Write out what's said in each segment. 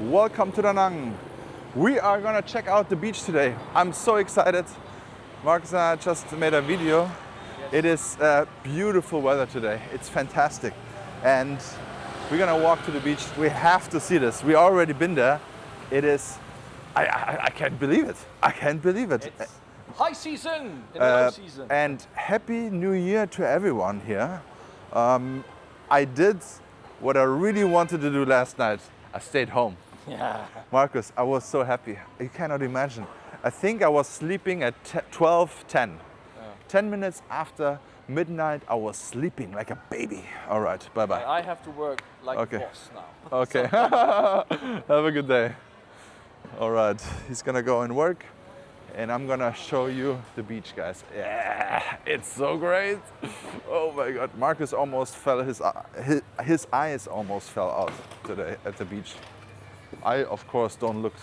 welcome to Đà Nẵng. We are gonna check out the beach today. I'm so excited. Marcus and I just made a video. Yes. It is beautiful weather today. It's fantastic. And we're gonna walk to the beach. We have to see this. We already been there. It is, I can't believe it. I can't believe it. It's high season in the low season. And Happy New Year to everyone here. I did what I really wanted to do last night. I stayed home. Yeah. Marcus, I was so happy. You cannot imagine. I think I was sleeping at 12:10. 10 minutes after midnight, I was sleeping like a baby. All right, bye-bye. I have to work like a boss now. Okay. Have a good day. All right, he's gonna go and work, and I'm gonna show you the beach, guys. Yeah, it's so great. Oh my God, Marcus almost fell, his eyes almost fell out today at the beach. I, of course, don't look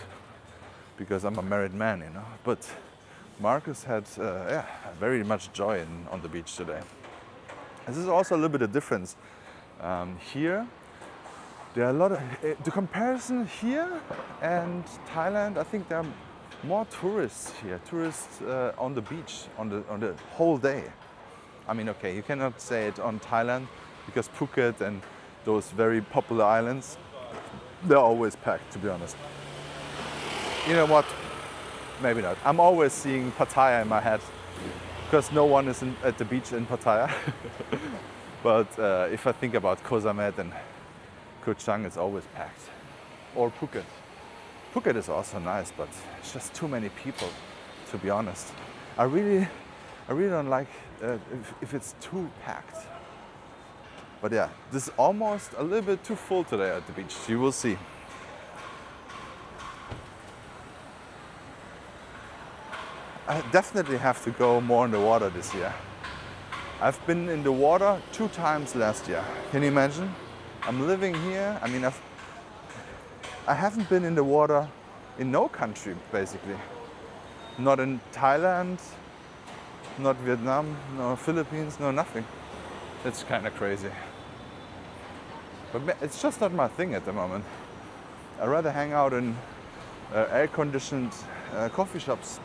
because I'm a married man, you know, but Marcus had very much joy on the beach today. This is also a little bit of difference. Here, there are a lot of, the comparison here and Thailand, I think there are more tourists here, on the beach on the whole day. I mean, okay, you cannot say it on Thailand because Phuket and those very popular islands, they're always packed, to be honest. You know what? Maybe not. I'm always seeing Pattaya in my head because no one is at the beach in Pattaya. But if I think about Koh Samet and Koh Chang, it's always packed. Or Phuket. Phuket is also nice, but it's just too many people, to be honest. I really don't like if it's too packed. But yeah, this is almost a little bit too full today at the beach. You will see. I definitely have to go more in the water this year. I've been in the water 2 times last year. Can you imagine? I'm living here. I mean, I haven't been in the water in no country, basically. Not in Thailand, not Vietnam, no Philippines, no nothing. It's kind of crazy. But it's just not my thing at the moment. I'd rather hang out in air-conditioned coffee shops.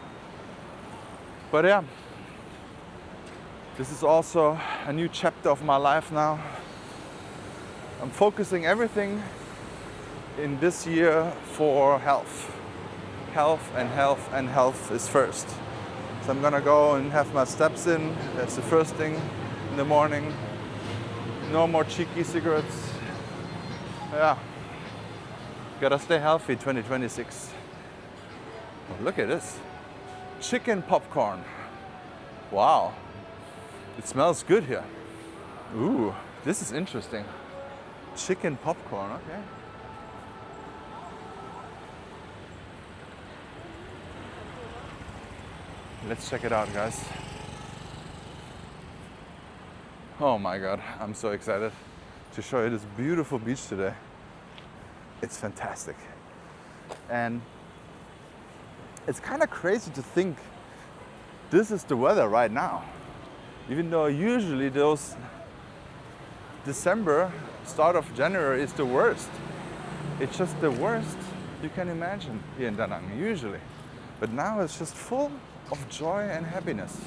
But yeah, this is also a new chapter of my life now. I'm focusing everything in this year for health. Health and health and health is first. So I'm gonna go and have my steps in. That's the first thing in the morning. No more cheeky cigarettes. Yeah, gotta stay healthy 2026. Oh, look at this. Chicken popcorn. Wow, it smells good here. Ooh, this is interesting. Chicken popcorn, okay. Let's check it out, guys. Oh my God, I'm so excited to show you this beautiful beach today. It's fantastic. And it's kind of crazy to think this is the weather right now. Even though usually those December, start of January is the worst. It's just the worst you can imagine here in Đà Nẵng, usually. But now it's just full of joy and happiness.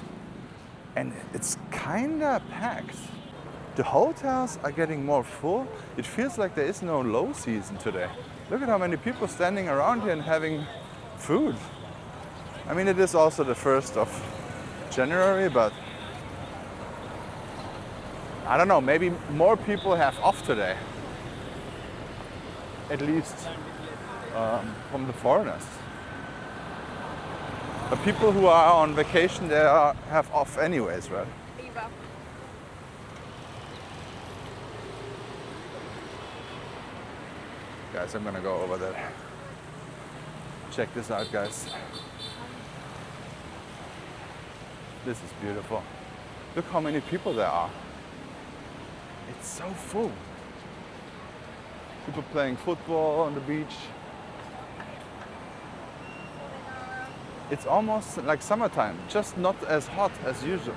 And it's kind of packed. The hotels are getting more full. It feels like there is no low season today. Look at how many people standing around here and having food. I mean, it is also the 1st of January, but I don't know, maybe more people have off today. At least from the foreigners. But people who are on vacation, they have off anyways, right? Guys, I'm gonna go over there. Check this out, guys. This is beautiful. Look how many people there are. It's so full. People playing football on the beach. It's almost like summertime, just not as hot as usual.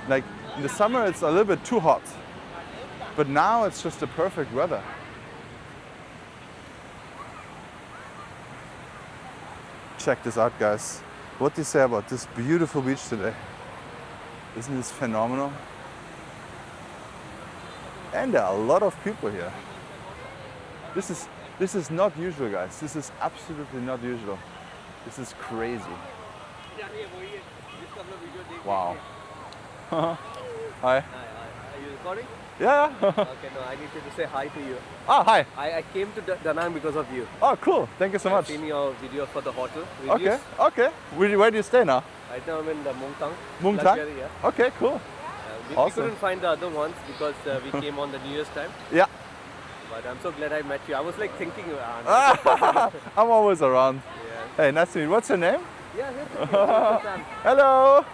Like in the summer it's a little bit too hot, but now it's just the perfect weather. check this out, guys. What do you say about this beautiful beach today? Isn't this phenomenal? And there are a lot of people here. This is not usual, guys. This is absolutely not usual. This is crazy. Wow. Hi. Hi, are you recording? Yeah. Okay, no, I need to say hi to you. Oh, hi. I came to Da Nang because of you. Oh, cool. Thank you so much. I've seen your video for the hotel Okay, reviews. okay. Where do you stay now? Right now I'm in the Mungtang. Mungtang? Luxury, yeah. Okay, cool. We Awesome. couldn't find the other ones because we came on the New Year's time. Yeah. But I'm so glad I met you. I was like thinking, I'm always around. yeah. Hey, nice to meet you. What's your name? Yeah, yes, Hello.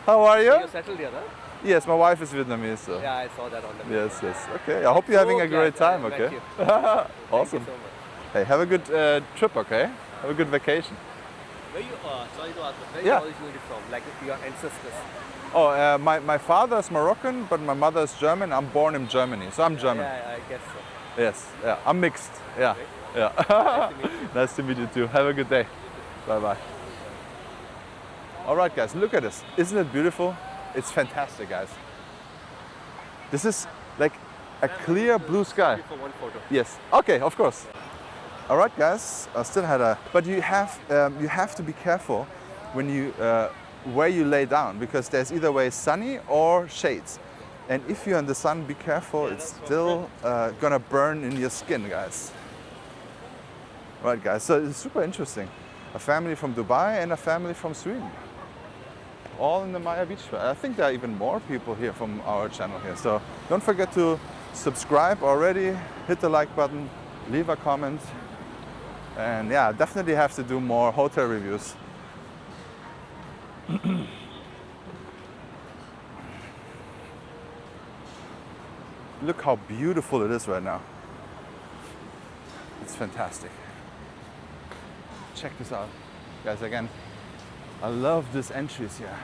How are you? you're settled here, huh? Yes, my wife is Vietnamese. So. Yeah, I saw that on the video. Yes, yes. Okay. I hope you're having a glad great time. I met Okay. you. Awesome. Thank you so much. Hey, have a good trip. Okay. Have a good vacation. Where you sorry to ask, but where Yeah. you originally from? Like your ancestors? Oh, my father is Moroccan, but my mother is German. I'm born in Germany, so I'm German. Yeah, I guess so. Yes. Yeah. I'm mixed. Yeah. Okay. Yeah. Nice to meet you. Nice to meet you too. Have a good day. Bye bye. All right, guys, look at this. Isn't it beautiful? It's fantastic, guys. This is like a clear blue sky. For one photo. Yes. Okay, of course. All right, guys. I still had a. But you have to be careful when you where you lay down because there's either way sunny or shades. And if you're in the sun, be careful. It's still gonna burn in your skin, guys. Right, guys. So it's super interesting. A family from Dubai and a family from Sweden. All in the My Khe Beach. I think there are even more people here from our channel here. So don't forget to subscribe already, hit the like button, leave a comment. And yeah, definitely have to do more hotel reviews. Look how beautiful it is right now. It's fantastic. Check this out. Guys, again, I love this entries here.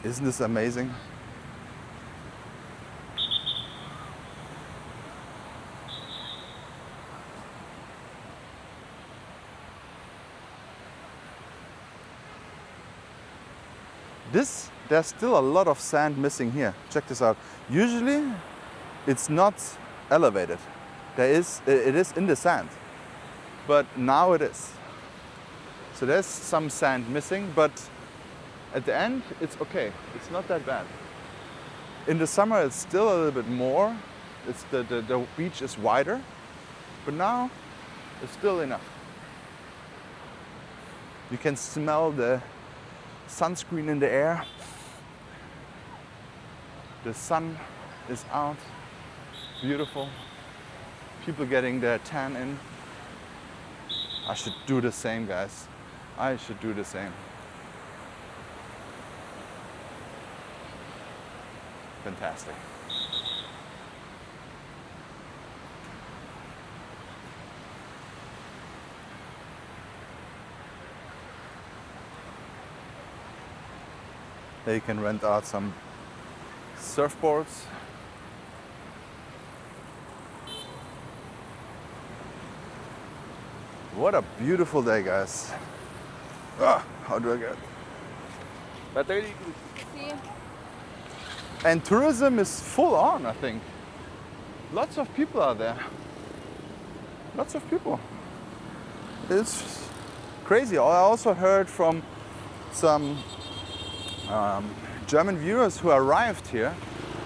Isn't this amazing? There's still a lot of sand missing here. Check this out. Usually, it's not elevated. It is in the sand, but now it is. So there's some sand missing, but at the end, it's okay. It's not that bad. In the summer, it's still a little bit more. It's the beach is wider, but now it's still enough. You can smell the sunscreen in the air. The sun is out. Beautiful. People getting their tan in. I should do the same, guys. I should do the same. Fantastic. There you can rent out some surfboards. What a beautiful day, guys. How do I get? And tourism is full on, I think. Lots of people are there. Lots of people. It's crazy. I also heard from some German viewers who arrived here.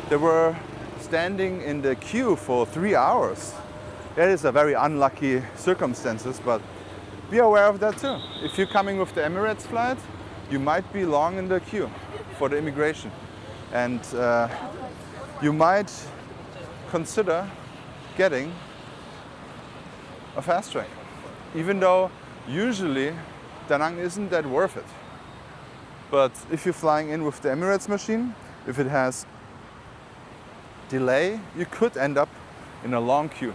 They were standing in the queue for 3 hours. That is a very unlucky circumstances, but be aware of that too. If you're coming with the Emirates flight, you might be long in the queue for the immigration. And you might consider getting a fast track, even though usually Da Nang isn't that worth it. But if you're flying in with the Emirates machine, if it has delay, you could end up in a long queue.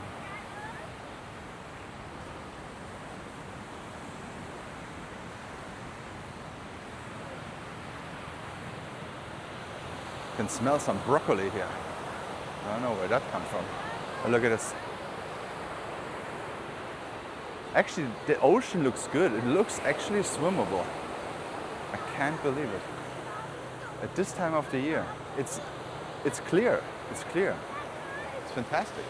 You can smell some broccoli here. I don't know where that comes from. But look at this. Actually, the ocean looks good. It looks actually swimmable. I can't believe it. At this time of the year, it's clear. It's clear. It's fantastic.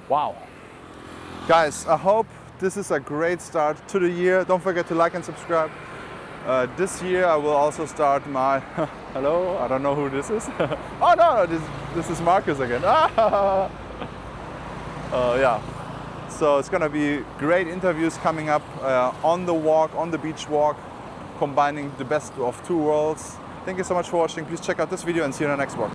Wow. Guys, I hope this is a great start to the year. Don't forget to like and subscribe. This year I will also start my... Hello, I don't know who this is. Oh no, this is Marcus again. Yeah. So it's gonna be great interviews coming up on the walk, on the beach walk, combining the best of two worlds. Thank you so much for watching. Please check out this video and see you in the next one.